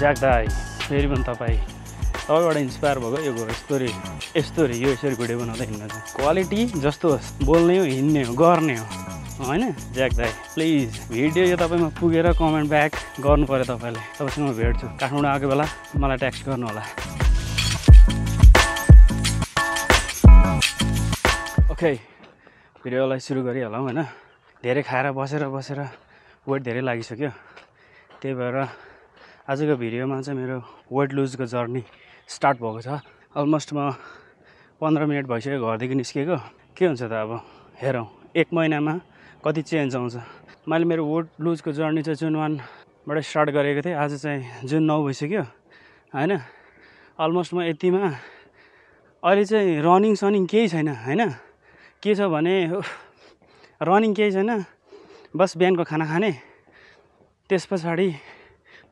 Jack दाइ फेरि पनि तपाईँबाट इन्सपायर भएको यो यस्तो रे यो यसरी भिडियो बनाउँदा हिँड्न चाहिँ क्वालिटी जस्तो होस् बोल्ने हो हिँड्ने हो गर्ने हो होइन ज्याक दाइ प्लिज भिडियो यो तपाईँमा पुगेर कमेन्ट ब्याक गर्नु पऱ्यो तपाईँले तपाईँसँग म भेट्छु काठमाडौँ आएको बेला मलाई ट्याक्स गर्नु होला ओके भिडियोलाई सुरु गरिहालौँ होइन धेरै खाएर बसेर वेट धेरै लागिसक्यो त्यही भएर आजको भिडियोमा चाहिँ मेरो वेट लुजको जर्नी स्टार्ट भएको छ अलमोस्ट म 15 मिनट भइसक्यो घरदेखि निस्केको के हुन्छ त अब हेरौँ 1 महिनामा कति चेन्ज आउँछ मैले मेरो वेट लुजको जर्नी चाहिँ जुन 1बाट स्टार्ट गरेको थिएँ आज चाहिँ जुन 9 भइसक्यो होइन अलमोस्ट म यतिमा अहिले चाहिँ रनिङ सनिङ केही छैन होइन के छ भने रनिङ केही छैन बस बिहानको खाना खाने त्यस पछाडि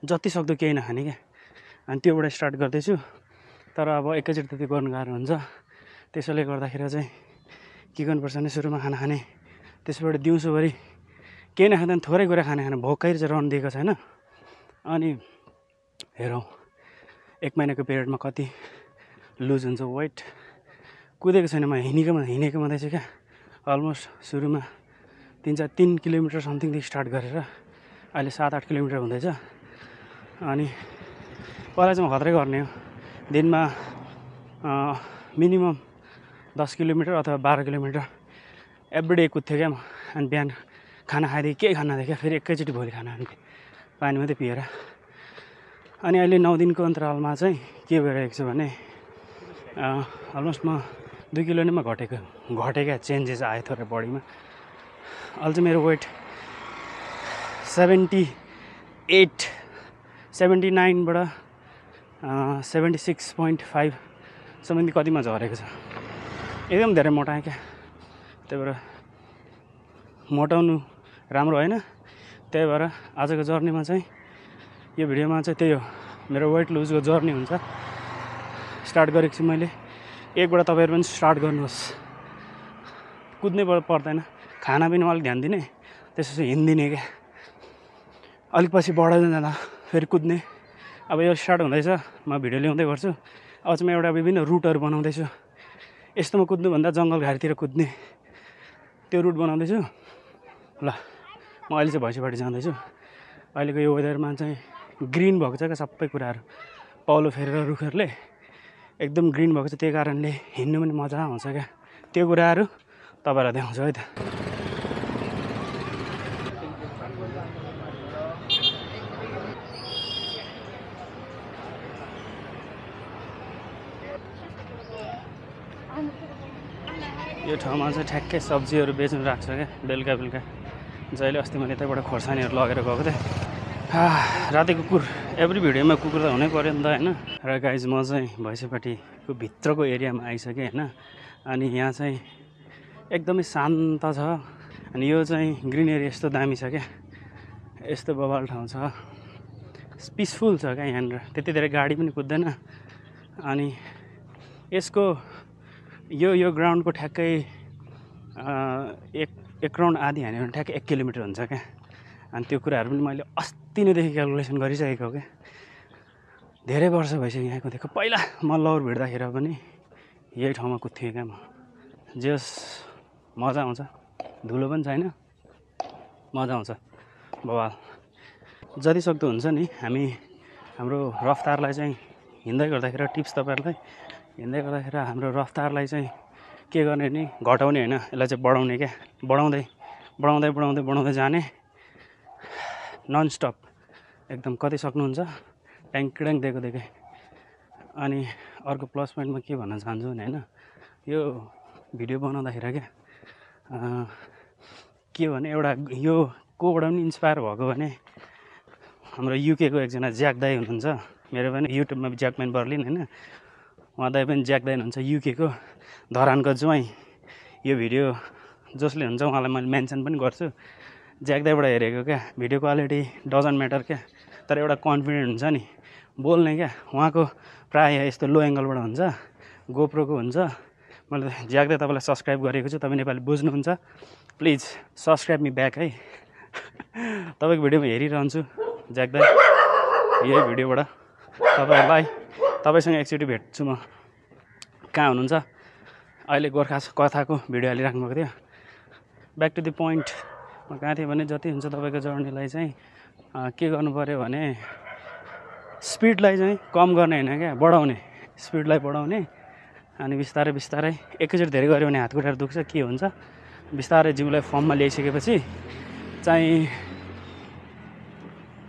जति सक्दो केही नखाने क्या अनि त्योबाट स्टार्ट गर्दैछु तर अब एकैचोटि त्यति गर्नु गाह्रो हुन्छ त्यसैले गर्दाखेरि चाहिँ के गर्नुपर्छ भने सुरुमा खाना खाने त्यसबाट दिउँसोभरि केही नखाँदा थोरै कुरा खाना भोकै चाहिँ रहनु दिएको छैन अनि हेरौँ 1 महिनाको पिरियडमा कति लुज हुन्छ वेट कुदेको छैन म हिँडेको मात्रै छु क्या अलमोस्ट सुरुमा 3 किलोमिटर समथिङदेखि स्टार्ट गरेर अहिले 7-8 किलोमिटर हुँदैछ अनि पहिला चाहिँ म खत्रै गर्ने हो दिनमा मिनिमम 10 किलोमिटर अथवा 12 किलोमिटर एभ्रिडे कुद्थ्यो क्या म अनि बिहान खाना खाइदिएँ केही खाना खाँदै क्या फेरि एकैचोटि भोलि खाना खान्थेँ पानी मात्रै पिएर अनि अहिले 9 दिनको अन्तरालमा चाहिँ के भइरहेको छ भने अलमोस्ट म 2 किलो नै म घटेका चेन्जेस आयो थोरै बडीमा अहिले चाहिँ मेरो वेट 79बाट 76.5 सम्म कतिमा झरेको छ एकदम धेरै मोटाएँ क्या त्यही भएर मोटाउनु राम्रो होइन त्यही भएर आजको जर्नीमा चाहिँ यो भिडियोमा चाहिँ त्यही हो मेरो वेट लुजको जर्नी हुन्छ स्टार्ट गरेको छु मैले एकबाट तपाईँहरू पनि स्टार्ट गर्नुहोस् कुद्नै पर्दैन खाना पनि अलिक ध्यान दिने त्यसपछि हिँडिदिने क्या अलिक पछि बढाउँदै जाँदा फेरि कुद्ने अब यो स्टार्ट हुँदैछ म भिडियो ल्याउँदै गर्छु अब चाहिँ म एउटा विभिन्न रुटहरू बनाउँदैछु यस्तोमा कुद्नुभन्दा जङ्गल घारीतिर कुद्ने त्यो रुट बनाउँदैछु ल म अहिले चाहिँ भैँसीपाटी जाँदैछु अहिलेको यो वेदरमा चाहिँ ग्रिन भएको छ क्या सबै कुराहरू पौलो फेरेर रुखहरूले एकदम ग्रिन भएको छ त्यही कारणले हिँड्नु पनि मजा आउँछ क्या त्यो कुराहरू तपाईँलाई देखाउँछु है त यो ठाउँमा चाहिँ ठ्याक्कै सब्जीहरू बेच्नु राख्छ क्या बेलुका जहिले अस्ति मैले यतैबाट खोर्सानीहरू लगेर गएको थिएँ राति कुकुर एभ्री भिडियोमा कुकुर त हुनै पऱ्यो नि त होइन र गाइज म चाहिँ भैँसीपाटीको भित्रको एरियामा आइसकेँ होइन अनि यहाँ चाहिँ एकदमै शान्त छ अनि यो चाहिँ ग्रिनेरी यस्तो दामी छ क्या यस्तो बवाल ठाउँ छ पिसफुल छ क्या यहाँनिर त्यति धेरै गाडी पनि कुद्दैन अनि यसको यो ग्राउन्डको ठ्याक्कै एक राउन्ड आधी हान्यो भने ठ्याक्कै 1 किलोमिटर हुन्छ क्या अनि त्यो कुराहरू पनि मैले अस्ति नैदेखि क्यालकुलेसन गरिसकेको हो क्या धेरै वर्ष भइसक्यो यहाँ कुदेको पहिला म लौर भिड्दाखेरि पनि यही ठाउँमा कुद्थेँ क्या म जस मजा आउँछ धुलो पनि छैन मजा आउँछ बवाल जति सक्दो हुन्छ नि हाम्रो रफ्तारलाई चाहिँ हिँड्दै गर्दाखेरि टिप्स तपाईँहरूलाई हिँड्दै गर्दाखेरि हाम्रो रफ्तारलाई चाहिँ के गर्ने नि घटाउने होइन यसलाई चाहिँ बढाउने क्या बढाउँदै जाने ननस्टप एकदम कति सक्नुहुन्छ ट्याङ्क्याङ दिएकै अनि अर्को प्लस पोइन्टमा के भन्न चाहन्छु भने होइन यो भिडियो बनाउँदाखेरि क्या के भने एउटा यो कोबाट पनि इन्सपायर भएको भने हाम्रो युकेको एकजना ज्याक दाई हुनुहुन्छ मेरो पनि युट्युबमा ज्याकम्यान बर्लिन होइन उहाँ दाई पनि ज्याक दाई हुनुहुन्छ युकेको धरानको ज्वाइँ यो भिडियो जसले हुन्छ उहाँलाई मैले मेन्सन पनि गर्छु ज्याक्दैबाट हेरेको क्या भिडियो क्वालिटी डजन्ट म्याटर क्या तर एउटा कन्फिडेन्ट हुन्छ नि बोल्ने क्या उहाँको प्रायः यस्तो लो एङ्गलबाट हुन्छ गोप्रोको हुन्छ मैले ज्याक्दै तपाईँलाई सब्सक्राइब गरेको छु तपाईँ नेपाली बुझ्नुहुन्छ प्लिज सब्सक्राइब मी ब्याक है तपाईँको भिडियोमा हेरिरहन्छु ज्याक्दै यही भिडियोबाट तपाईँहरूलाई तपाईँसँग एकचोटि भेट्छु म कहाँ हुनुहुन्छ अहिले गोर्खा कथाको भिडियो हालिराख्नु भएको थियो ब्याक टु द पोइन्ट म कहाँ थिएँ भने जति हुन्छ तपाईँको जर्नीलाई चाहिँ के गर्नु पऱ्यो भने स्पिडलाई चाहिँ कम गर्ने होइन क्या बढाउने स्पिडलाई बढाउने अनि बिस्तारै बिस्तारै एकैचोटि धेरै गऱ्यो भने हात खुट्टाहरू दुख्छ के हुन्छ बिस्तारै जिउलाई फर्ममा ल्याइसकेपछि चाहिँ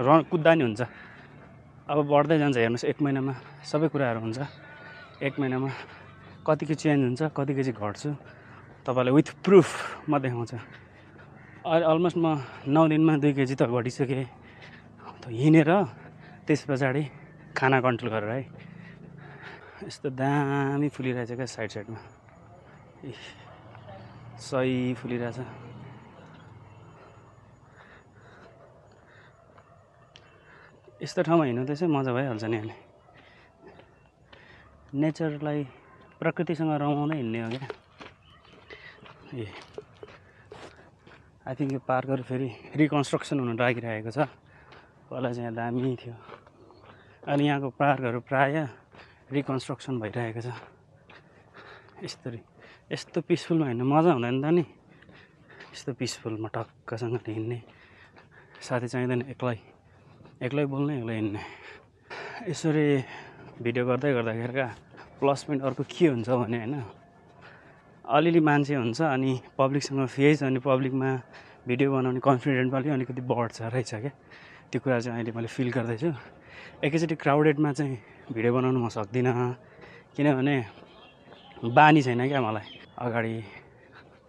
कुद्दा नि हुन्छ अब बढ्दै जान्छ हेर्नुहोस् 1 महिनामा सबै कुराहरू हुन्छ 1 महिनामा कति के चेन्ज हुन्छ कति के चाहिँ घट्छु तपाईँलाई विथ प्रुफ म देखाउँछु अहिले अलमोस्ट म 9 दिनमा 2 केजी त घटिसकेँ हिँडेर त्यस पछाडि खाना कन्ट्रोल गरेर है यस्तो दामी फुलिरहेछ क्या साइडमा सही फुलिरहेछ यस्तो ठाउँमा हिँड्नु त्यसै मजा भइहाल्छ नि अहिले नेचरलाई प्रकृतिसँग रमाउँदै हिँड्ने हो क्या ए आई थिङ्क यो पार्कहरू फेरि रिकन्स्ट्रक्सन हुन लागिरहेको छ पहिला चाहिँ यहाँ दामी थियो अहिले यहाँको पार्कहरू प्रायः रिकन्स्ट्रक्सन भइरहेको छ यस्तो पिसफुलमा हिँड्नु मजा हुँदैन त नि यस्तो पिसफुलमा टक्कसँग हिँड्ने साथी चाहिँदैन एक्लै बोल्ने एक्लै हिँड्ने यसरी भिडियो गर्दै गर्दाखेरिका प्लस पोइन्ट अर्को के हुन्छ भने होइन अलिअलि मान्छे हुन्छ अनि पब्लिकसँग फेस अनि पब्लिकमा भिडियो बनाउने कन्फिडेन्ट पनि अलिकति बढ्छ रहेछ क्या त्यो कुरा चाहिँ अहिले मैले फिल गर्दैछु एकैचोटि क्राउडेडमा चाहिँ भिडियो बनाउनु म सक्दिनँ किनभने बानी छैन क्या मलाई अगाडि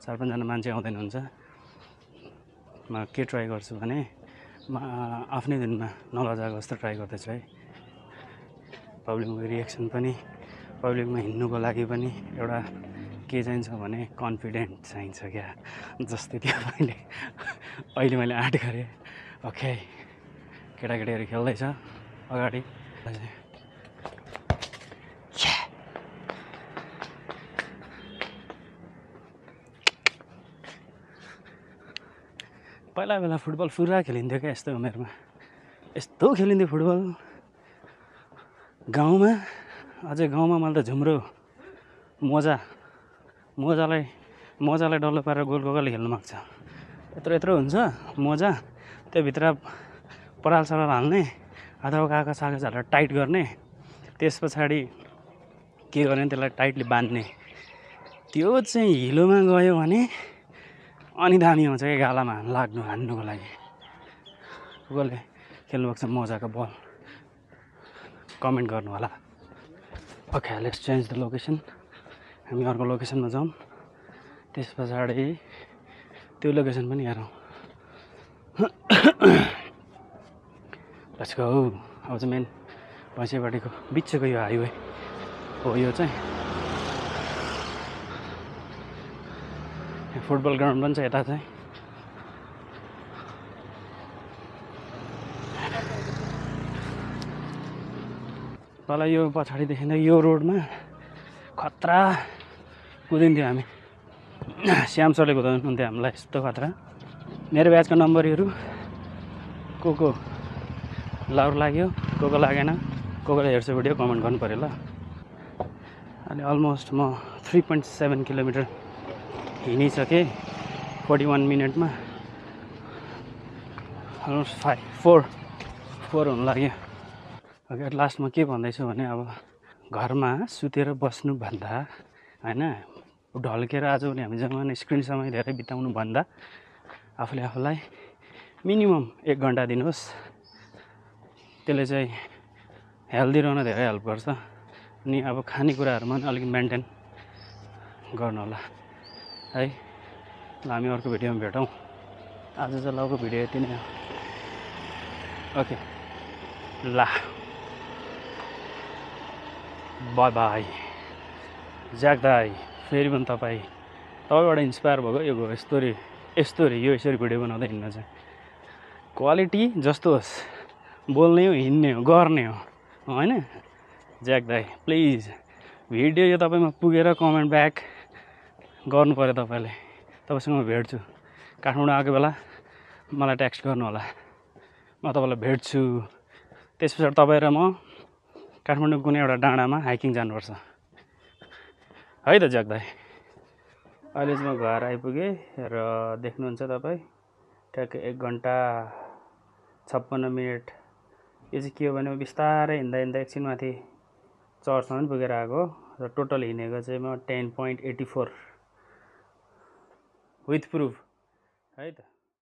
4-5 जना मान्छे आउँदैन हुन्छ म के ट्राई गर्छु भने म आफ्नै दिनमा नलजाएको जस्तो ट्राई गर्दैछु है पब्लिकको रिएक्सन पनि पब्लिकमा हिँड्नुको लागि पनि एउटा के चाहिन्छ भने कन्फिडेन्ट चाहिन्छ क्या जस्तै त्यो अहिले मैले आँट गरेँ ओके केटाकेटीहरू खेल्दैछ अगाडि पहिला बेला फुटबल पुरा खेलिन्थ्यो क्या यस्तो उमेरमा यस्तो खेलिन्थ्यो फुटबल गाउँमा अझै गाउँमा मैले त झुम्रो मोजालाई डल्लो पारेर गोल कसले खेल्नु माग्छ यत्रो हुन्छ मोजा त्योभित्र पराल सराल हाल्ने अथवा कागज हालेर टाइट गर्ने त्यस पछाडि के गर्ने त्यसलाई टाइटली बाँध्ने त्यो चाहिँ हिलोमा गयो भने अनि दामी आउँछ क्या गालामा हान्नुको लागि कसले खेल्नुभएको छ मोजाको बल कमेन्ट गर्नु होला okay let's change the location हामी अर्को लोकेसनमा जाउँ त्यस पछाडि त्यो लोकेसन पनि हेरौँ लेट्स गो अब चाहिँ मेन भैँसेपाटीको बिचको यो हाइवे हो यो चाहिँ फुटबल ग्राउन्ड पनि छ यता चाहिँ तल यो पछाडि देखिँदा यो रोडमा खतरा कुदिन्थ्यो हामी श्याम सरले कुदाउनुहुन्थ्यो हामीलाई यस्तो खतरा मेरो ब्याचको नम्बरहरू को लाउर लाग्यो को लागेन कोले हेर्छ भिडियो कमेन्ट गर्नु पऱ्यो ल अनि अलमोस्ट म 3.7 किलोमिटर हिँडिसकेँ 41 मिनटमा अलमोस्ट 4 हुनु लाग्यो एट लास्टमा के भन्दैछु भने अब घरमा सुतेर बस्नुभन्दा होइन ढल्केर आजभोलि हामी जम्मा स्क्रिन समय धेरै बिताउनु भन्दा आफूलाई मिनिमम 1 घन्टा दिनुहोस् त्यसले चाहिँ हेल्दी रहन धेरै हेल्प गर्छ अनि अब खानेकुराहरूमा पनि अलिक मेन्टेन गर्नु होला है ल हामी अर्को भिडियोमा भेटौँ आज चाहिँ लगको भिडियो यति नै हो ओके ल बाई बाई ज्याक दाई फेरि पनि तपाईँबाट इन्सपायर भएको यो स्टोरी यस्तो रे यो यसरी भिडियो बनाउँदै हिँड्न चाहिँ क्वालिटी जस्तो होस् बोल्ने हो हिँड्ने हो गर्ने हो होइन ज्याक दाई प्लिज भिडियो यो तपाईँमा पुगेर कमेन्ट ब्याक गर्नु पऱ्यो तपाईँले तपाईँसँग म भेट्छु काठमाडौँ आएको बेला मलाई टेक्स्ट गर्नु होला म तपाईँलाई भेट्छु त्यस पछाडि तपाईँ र म काठमाडौँ कुनै एउटा डाँडामा हाइकिङ जानुपर्छ है त ज्याक दाई अहिले चाहिँ म घर आइपुगेँ र देख्नुहुन्छ तपाईँ ठ्याक्कै 1 घन्टा 56 मिनट यो चाहिँ के हो भने बिस्तारै हिँड्दा हिँड्दा एकछिन माथि चर्चसम्म पुगेर आएको र टोटल हिँडेको चाहिँ म 10.84 विथ प्रुफ है त।